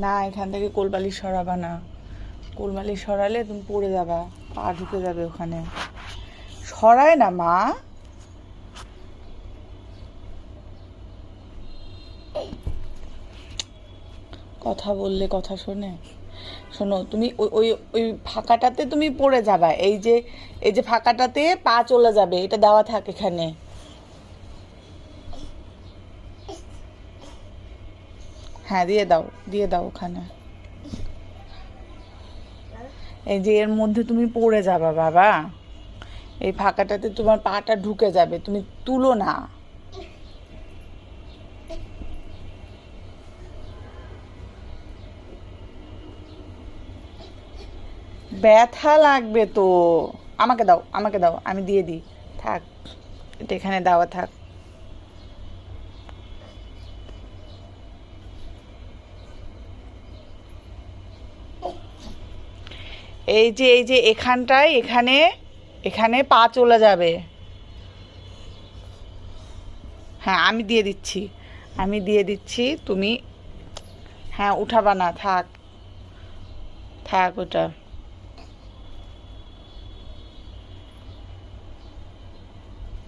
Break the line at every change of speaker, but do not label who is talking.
না, এখান থেকে কোলবালিশ সরাবা না। কোলবালিশ সরালে তুমি পড়ে যাবা, পা ঢুকে যাবে ওখানে। সরায় না মা। কথা বললে কথা শোনে। শোনো, তুমি ওই ওই ওই ফাঁকাটাতে তুমি পড়ে যাবা। এই যে ফাঁকাটাতে পা চলে যাবে, এটা দেওয়া থাক এখানে। হ্যাঁ, দিয়ে দাও ওখানে। এই যে এর মধ্যে তুমি পড়ে যাবা বাবা। এই ফাঁকাটাতে তোমার পাটা ঢুকে যাবে, তুমি তুলো না। ব্যথা লাগবে তো। আমাকে দাও, আমি দিয়ে দিই। থাক, এটা এখানে দেওয়া থাক। এই যে এখানটায়, এখানে এখানে পা চলে যাবে। হ্যাঁ, আমি দিয়ে দিচ্ছি তুমি। হ্যাঁ, উঠাবা না, থাক থাক ওটা।